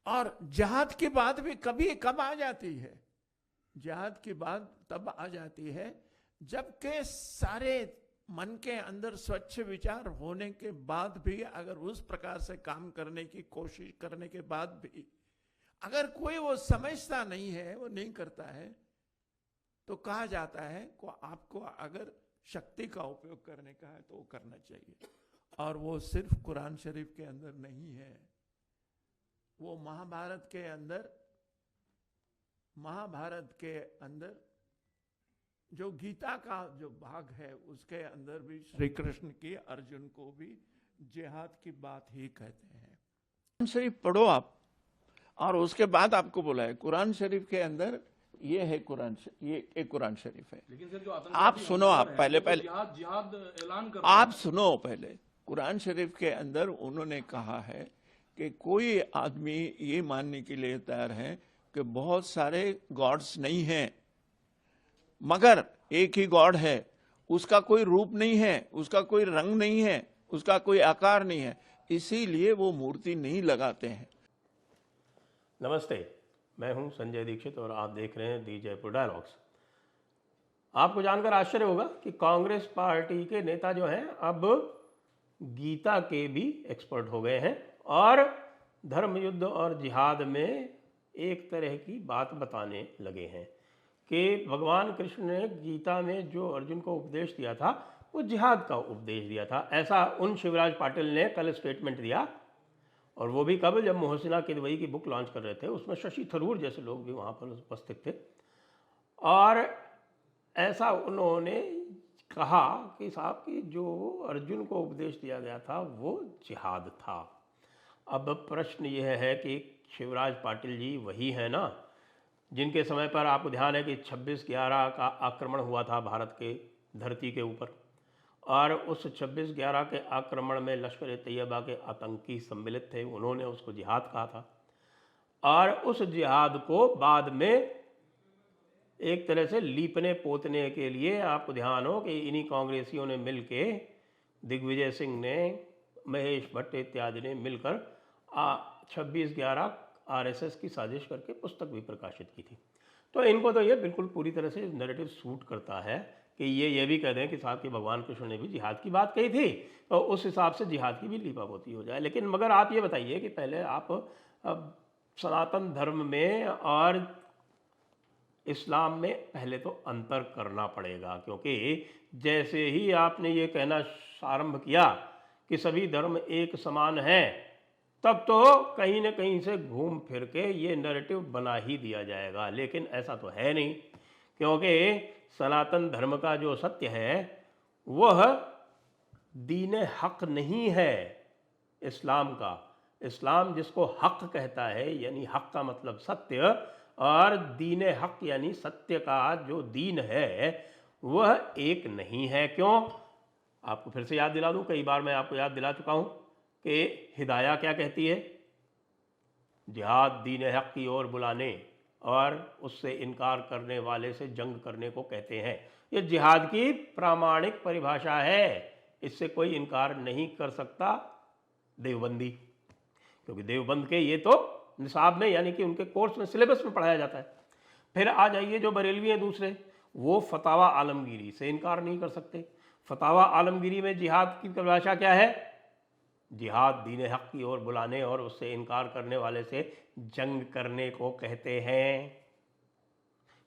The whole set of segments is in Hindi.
और जिहाद की बात भी कभी कब आ जाती है? जिहाद की बात तब आ जाती है जबकि सारे मन के अंदर स्वच्छ विचार होने के बाद भी, अगर उस प्रकार से काम करने की कोशिश करने के बाद भी अगर कोई वो समझता नहीं है, वो नहीं करता है, तो कहा जाता है को आपको अगर शक्ति का उपयोग करने का है तो वो करना चाहिए। और वो सिर्फ कुरान शरीफ के अंदर नहीं है, वो महाभारत के अंदर जो गीता का जो भाग है उसके अंदर भी श्री कृष्ण की अर्जुन को भी जिहाद की बात ही कहते हैं। कुरान शरीफ पढ़ो आप, और उसके बाद आपको बोला है कुरान शरीफ के अंदर ये है, ये एक कुरान शरीफ है। लेकिन सर जो आप सुनो, आप पहले जिहाद ऐलान कर आप सुनो पहले। कुरान शरीफ के अंदर उन्होंने कहा है कि कोई आदमी ये मानने के लिए तैयार है कि बहुत सारे गॉड्स नहीं हैं, मगर एक ही गॉड है, उसका कोई रूप नहीं है, उसका कोई रंग नहीं है, उसका कोई आकार नहीं है, इसीलिए वो मूर्ति नहीं लगाते हैं। नमस्ते, मैं हूं संजय दीक्षित और आप देख रहे हैं दी जयपुर डायलॉग्स। आपको जानकर आश्चर्य होगा कि कांग्रेस पार्टी के नेता जो हैं अब गीता के भी एक्सपर्ट हो गए हैं और धर्म युद्ध और जिहाद में एक तरह की बात बताने लगे हैं कि भगवान कृष्ण ने गीता में जो अर्जुन को उपदेश दिया था वो जिहाद का उपदेश दिया था। ऐसा उन शिवराज पाटिल ने कल स्टेटमेंट दिया, और वो भी कब, जब मोहसिना किदवई की बुक लॉन्च कर रहे थे, उसमें शशि थरूर जैसे लोग भी वहाँ पर उपस्थित थे। और ऐसा उन्होंने कहा कि साहब कि जो अर्जुन को उपदेश दिया गया था वो जिहाद था। अब प्रश्न यह है कि शिवराज पाटिल जी वही है ना जिनके समय पर आपको ध्यान है कि 26/11 का आक्रमण हुआ था भारत के धरती के ऊपर, और उस 26/11 के आक्रमण में लश्कर-ए-तैयबा के आतंकी सम्मिलित थे, उन्होंने उसको जिहाद कहा था। और उस जिहाद को बाद में एक तरह से लीपने पोतने के लिए आपको ध्यान हो कि इन्हीं कांग्रेसियों ने मिलके, दिग्विजय सिंह ने, महेश भट्ट इत्यादि ने मिलकर 26/11 आरएसएस की साजिश करके पुस्तक भी प्रकाशित की थी। तो इनको तो ये बिल्कुल पूरी तरह से नैरेटिव सूट करता है कि ये भी कह दें कि साहब कि भगवान कृष्ण ने भी जिहाद की बात कही थी, तो उस हिसाब से जिहाद की भी लीपापोती हो जाए। लेकिन मगर आप ये बताइए कि पहले आप सनातन धर्म में और इस्लाम में पहले तो अंतर करना पड़ेगा, क्योंकि जैसे ही आपने ये कहना आरंभ किया कि सभी धर्म एक समान हैं, तब तो कहीं न कहीं से घूम फिर के ये नैरेटिव बना ही दिया जाएगा। लेकिन ऐसा तो है नहीं, क्योंकि सनातन धर्म का जो सत्य है वह दीन हक नहीं है इस्लाम का। इस्लाम जिसको हक कहता है, यानी हक का मतलब सत्य, और दीन हक यानी सत्य का जो दीन है वह एक नहीं है। क्यों? आपको फिर से याद दिला दूं, कई बार मैं आपको याद दिला चुका हूं कि हिदाया क्या कहती है? जिहाद दीन हक की ओर बुलाने और उससे इनकार करने वाले से जंग करने को कहते हैं। ये जिहाद की प्रामाणिक परिभाषा है, इससे कोई इनकार नहीं कर सकता देवबंदी, क्योंकि देवबंद के ये तो निसाब में, यानी कि उनके कोर्स में, सिलेबस में पढ़ाया जाता है। फिर आ जाइए जो बरेलवी हैं दूसरे, वो फतावा आलमगीरी से इनकार नहीं कर सकते। फतावा आलमगीरी में जिहाद की परिभाषा क्या है? जिहाद दीन हक की ओर बुलाने और उससे इनकार करने वाले से जंग करने को कहते हैं।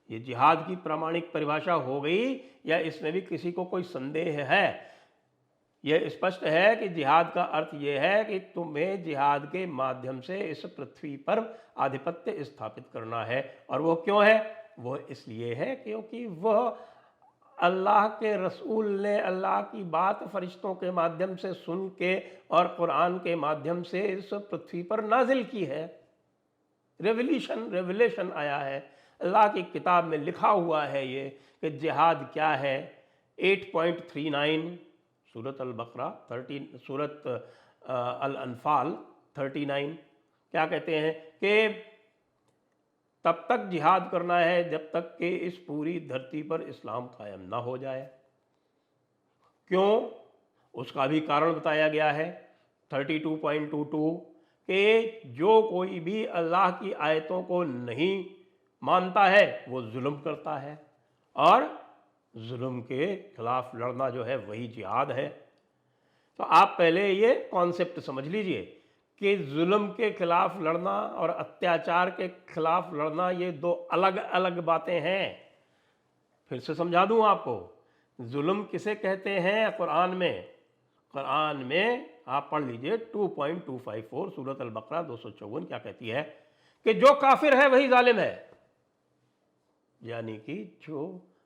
ये जिहाद की प्रामाणिक परिभाषा हो गई, या इसमें भी किसी को कोई संदेह है? यह स्पष्ट है कि जिहाद का अर्थ यह है कि तुम्हें जिहाद के माध्यम से इस पृथ्वी पर आधिपत्य स्थापित करना है। और वो क्यों है? वो इसलिए है क्योंकि वह अल्लाह के रसूल ने अल्लाह की बात फरिश्तों के माध्यम से सुन के और कुरान के माध्यम से इस पृथ्वी पर नाजिल की है। रेवलेशन आया है, अल्लाह की किताब में लिखा हुआ है ये कि जिहाद क्या है। 8.39 सूरत अल-बकरा 13, सूरत अल-अनफाल 39 क्या कहते हैं कि तब तक जिहाद करना है जब तक कि इस पूरी धरती पर इस्लाम कायम ना हो जाए। क्यों? उसका भी कारण बताया गया है 32.22 कि जो कोई भी अल्लाह की आयतों को नहीं मानता है वो जुल्म करता है, और जुल्म के खिलाफ लड़ना जो है वही जिहाद है। तो आप पहले ये कॉन्सेप्ट समझ लीजिए कि जुल्म के खिलाफ लड़ना और अत्याचार के खिलाफ लड़ना ये दो अलग अलग बातें हैं। फिर से समझा दूं आपको, जुल्म किसे कहते हैं कुरान में? कुरान में आप पढ़ लीजिए 2.254 सूरत अल बकरा 254 क्या कहती है कि जो काफिर है वही जालिम है। यानी कि जो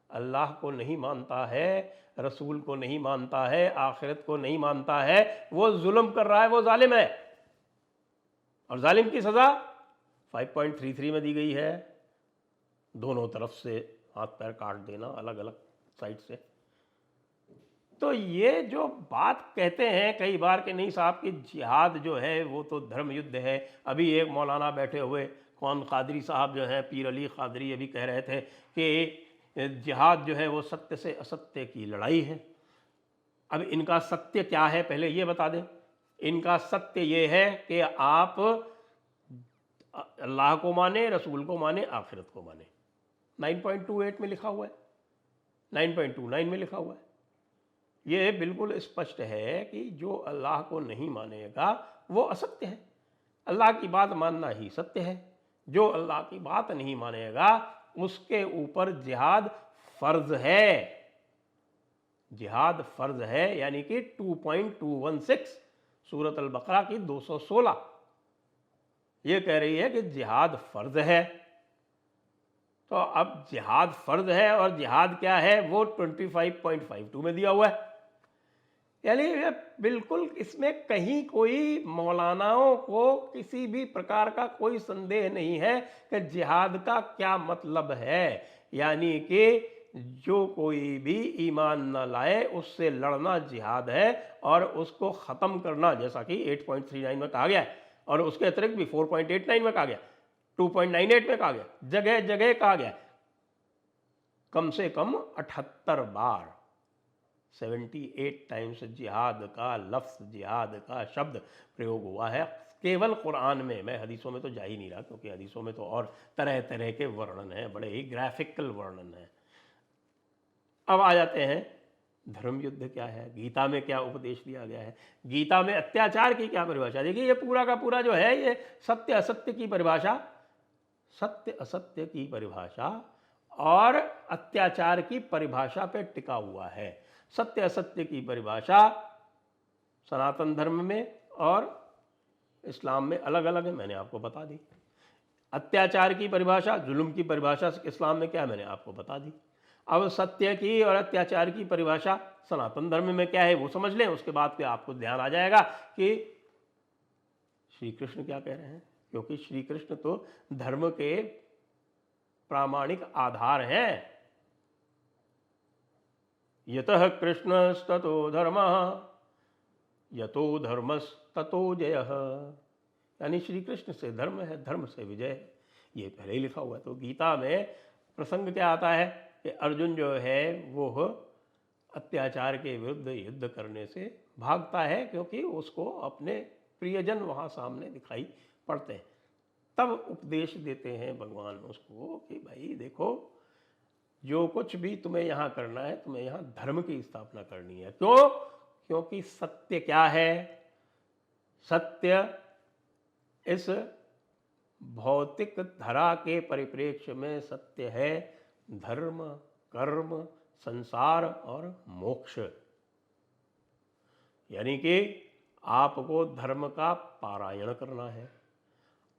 अल्लाह को नहीं मानता है, रसूल को नहीं मानता है, आखिरत को नहीं मानता है, वो जुल्म कर रहा है, वो जालिम है। और जालिम की सज़ा 5.33 में दी गई है, दोनों तरफ से हाथ पैर काट देना अलग अलग साइड से। तो ये जो बात कहते हैं कई बार कि नहीं साहब कि जिहाद जो है वो तो धर्म युद्ध है। अभी एक मौलाना बैठे हुए, कौन, कादरी साहब जो हैं, पीर अली कादरी, अभी कह रहे थे कि जिहाद जो है वो सत्य से असत्य की लड़ाई है। अब इनका सत्य क्या है पहले ये बता दें। इनका सत्य ये है कि आप अल्लाह को माने, रसूल को माने, आखिरत को माने। 9.28 में लिखा हुआ है, 9.29 में लिखा हुआ है। ये बिल्कुल स्पष्ट है कि जो अल्लाह को नहीं मानेगा वो असत्य है। अल्लाह की बात मानना ही सत्य है। जो अल्लाह की बात नहीं मानेगा उसके ऊपर जिहाद फर्ज है। जिहाद फर्ज है, यानी कि 2.216 सूरत अल बकरा की 216 ये कह रही है कि जिहाद फर्ज है। तो अब जिहाद फर्ज है और जिहाद क्या है वो 25.52 में दिया हुआ है। यानी ये बिल्कुल इसमें कहीं कोई मौलानाओं को किसी भी प्रकार का कोई संदेह नहीं है कि जिहाद का क्या मतलब है। यानी कि जो कोई भी ईमान न लाए उससे लड़ना जिहाद है, और उसको ख़त्म करना, जैसा कि 8.39 में कहा गया है, और उसके अतिरिक्त भी 4.89 में कहा गया, 2.98 में कहा गया, जगह जगह कहा गया, कम से कम 78 बार 78 टाइम्स जिहाद का लफ्ज़, जिहाद का शब्द प्रयोग हुआ है केवल कुरान में। मैं हदीसों में तो जा ही नहीं रहा, क्योंकि हदीसों में तो और तरह तरह के वर्णन हैं, बड़े ही ग्राफिकल वर्णन हैं। अब आ जाते हैं धर्म युद्ध क्या है, गीता में क्या उपदेश दिया गया है, गीता में अत्याचार की क्या परिभाषा। देखिए ये पूरा का पूरा जो है ये सत्य असत्य की परिभाषा, सत्य असत्य की परिभाषा और अत्याचार की परिभाषा पे टिका हुआ है। सत्य असत्य की परिभाषा सनातन धर्म में और इस्लाम में अलग अलग है, मैंने आपको बता दी। अत्याचार की परिभाषा, जुल्म की परिभाषा इस्लाम में क्या है, मैंने आपको बता दी। अब सत्य की और अत्याचार की परिभाषा सनातन धर्म में क्या है वो समझ लें, उसके बाद फिर आपको ध्यान आ जाएगा कि श्री कृष्ण क्या कह रहे हैं, क्योंकि श्री कृष्ण तो धर्म के प्रामाणिक आधार हैं। यतः कृष्णस्ततो धर्मः यतो धर्मस्ततो जयः, यानी श्री कृष्ण से धर्म है, धर्म से विजय है। ये पहले ही लिखा हुआ है। तो गीता में प्रसंग क्या आता है कि अर्जुन जो है वो अत्याचार के विरुद्ध युद्ध करने से भागता है, क्योंकि उसको अपने प्रियजन वहाँ सामने दिखाई पड़ते हैं। तब उपदेश देते हैं भगवान उसको कि भाई देखो, जो कुछ भी तुम्हें यहाँ करना है, तुम्हें यहाँ धर्म की स्थापना करनी है। क्यों? क्योंकि सत्य क्या है? सत्य इस भौतिक धरा के परिप्रेक्ष्य में सत्य है धर्म, कर्म, संसार और मोक्ष। यानी कि आपको धर्म का पारायण करना है,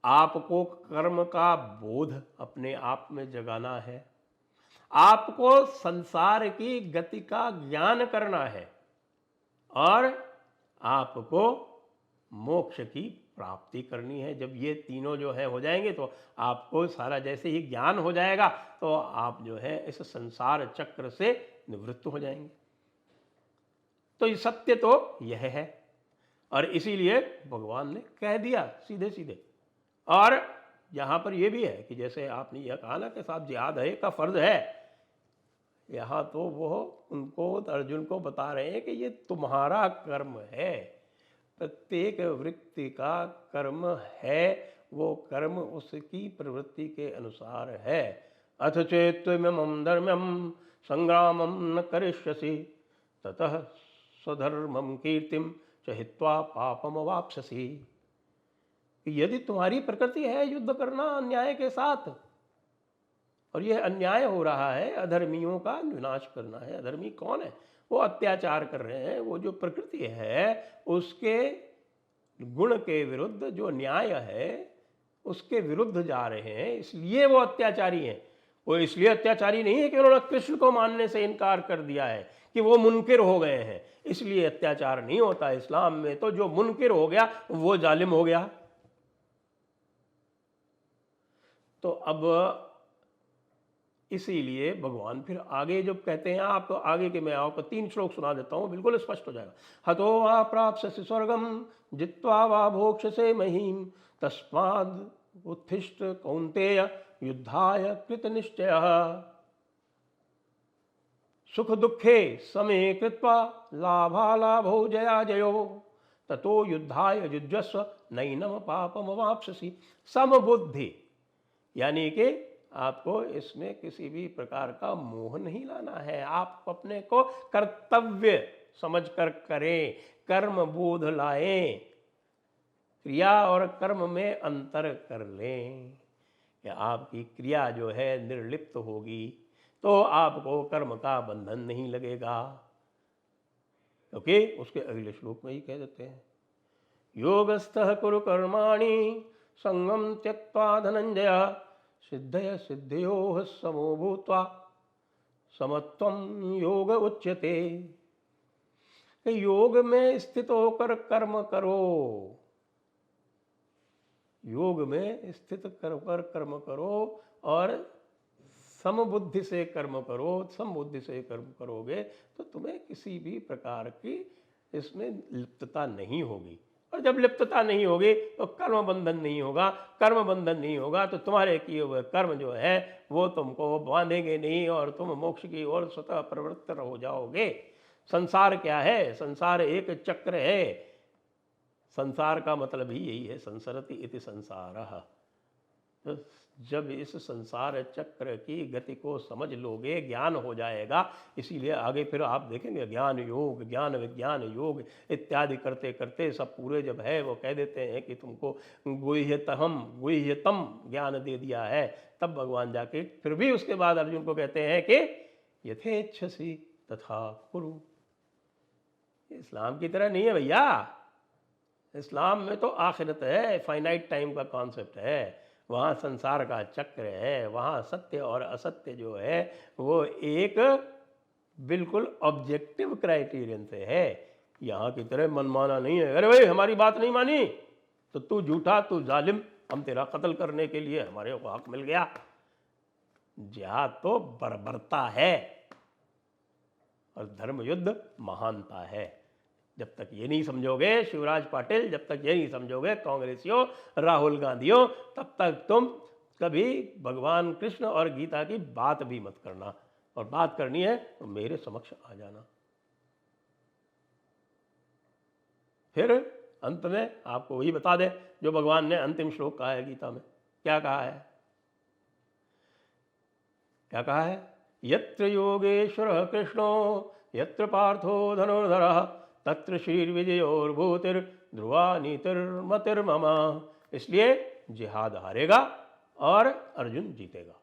आपको कर्म का बोध अपने आप में जगाना है, आपको संसार की गति का ज्ञान करना है, और आपको मोक्ष की प्राप्ति करनी है। जब ये तीनों जो है हो जाएंगे तो आपको सारा, जैसे ही ज्ञान हो जाएगा तो आप जो है इस संसार चक्र से निवृत्त हो जाएंगे। तो ये सत्य तो यह है, और इसीलिए भगवान ने कह दिया सीधे सीधे। और यहाँ पर यह भी है कि जैसे आपने यह कहा ना कि साहब जिहाद है का फर्ज है, यहाँ तो वो उनको, अर्जुन को बता रहे हैं कि ये तुम्हारा कर्म है, प्रत्येक वृत्ति का कर्म है, वो कर्म उसकी प्रवृत्ति के अनुसार है। अथ चेत्त्वमिमं धर्म्यं संग्रामं न करिष्यसि ततः स्वधर्मं कीर्तिं च हित्वा पापम वाप्स्यसि। यदि तुम्हारी प्रकृति है युद्ध करना अन्याय के साथ, और यह अन्याय हो रहा है, अधर्मियों का विनाश करना है। अधर्मी कौन है? वो अत्याचार कर रहे हैं। वो जो प्रकृति है उसके गुण के विरुद्ध, जो न्याय है उसके विरुद्ध जा रहे हैं, इसलिए वो अत्याचारी हैं। वो इसलिए अत्याचारी नहीं है कि उन्होंने कृष्ण को मानने से इनकार कर दिया है, कि वो मुनकिर हो गए हैं, इसलिए अत्याचार नहीं होता। इस्लाम में तो जो मुनकिर हो गया वो जालिम हो गया। तो अब इसीलिए भगवान फिर आगे जब कहते हैं, आप तो आगे के मैं आपको 3 श्लोक सुना देता हूँ, बिल्कुल स्पष्ट हो जाएगा। हतो वा प्राप्स्यसि स्वर्गम जित्वा वा भोक्ष्यसे महीम तस्माद् उत्तिष्ठ कौन्तेय युद्धाय कृत निश्चयः। सुख दुखे समे कृत्वा लाभालाभौ जया जयो ततो युद्धाय युज्यस्व नैनम पापम वाप्स्यसि। समबुद्धि, यानी कि आपको इसमें किसी भी प्रकार का मोह नहीं लाना है। आप अपने को कर्तव्य समझकर करें, कर्म बोध लाएं, क्रिया और कर्म में अंतर कर लें। कि आपकी क्रिया जो है निर्लिप्त होगी तो आपको कर्म का बंधन नहीं लगेगा, क्योंकि उसके अगले श्लोक में ही कह देते हैं, योगस्थः कुरु कर्माणि संगम त्यक्त्वा धनंजय सिद्धय सिद्धयोः समो भूत्वा समत्वं योग उच्यते। कि योग में स्थित होकर कर्म करो, योग में स्थित कर कर्म करो और समबुद्धि से कर्म करो। समबुद्धि से कर्म करोगे तो तुम्हें किसी भी प्रकार की इसमें लिप्तता नहीं होगी, और जब लिप्तता नहीं होगी तो कर्म बंधन नहीं होगा। कर्म बंधन नहीं होगा तो तुम्हारे किए हुए कर्म जो है वो तुमको बांधेंगे नहीं और तुम मोक्ष की ओर स्वतः प्रवृत्त हो जाओगे। संसार क्या है? संसार एक चक्र है। संसार का मतलब ही यही है, संसरति इति संसारः। तो जब इस संसार चक्र की गति को समझ लोगे, ज्ञान हो जाएगा। इसीलिए आगे फिर आप देखेंगे ज्ञान योग, ज्ञान विज्ञान योग इत्यादि करते करते सब पूरे जब है वो कह देते हैं कि तुमको गुह्यतम ज्ञान दे दिया है। तब भगवान जाके फिर भी उसके बाद अर्जुन को कहते हैं कि यथेच्छसि तथा कुरु। इस्लाम की तरह नहीं है भैया। इस्लाम में तो आखिरत है, फाइनाइट टाइम का कॉन्सेप्ट है, वहाँ संसार का चक्र है, वहाँ सत्य और असत्य जो है वो एक बिल्कुल ऑब्जेक्टिव क्राइटेरियन से है। यहाँ की तरह मनमाना नहीं है, अरे भाई हमारी बात नहीं मानी तो तू झूठा, तू जालिम, हम तेरा कत्ल करने के लिए हमारे को हक मिल गया। जिहाद तो बर्बरता है और धर्म युद्ध महानता है। जब तक ये नहीं समझोगे शिवराज पाटिल, जब तक ये नहीं समझोगे कांग्रेसियों, राहुल गांधियों, तब तक तुम कभी भगवान कृष्ण और गीता की बात भी मत करना। और बात करनी है तो मेरे समक्ष आ जाना। फिर अंत में आपको वही बता दे जो भगवान ने अंतिम श्लोक कहा है गीता में। क्या कहा है? क्या कहा है? यत्र योगेश्वरः कृष्णो यत्र पार्थो धनुर्धरः तत्र श्रीर्विजयोर्भूतिर्ध्रुवा नीतिर्मतिर्मम। इसलिए जिहाद हारेगा और अर्जुन जीतेगा।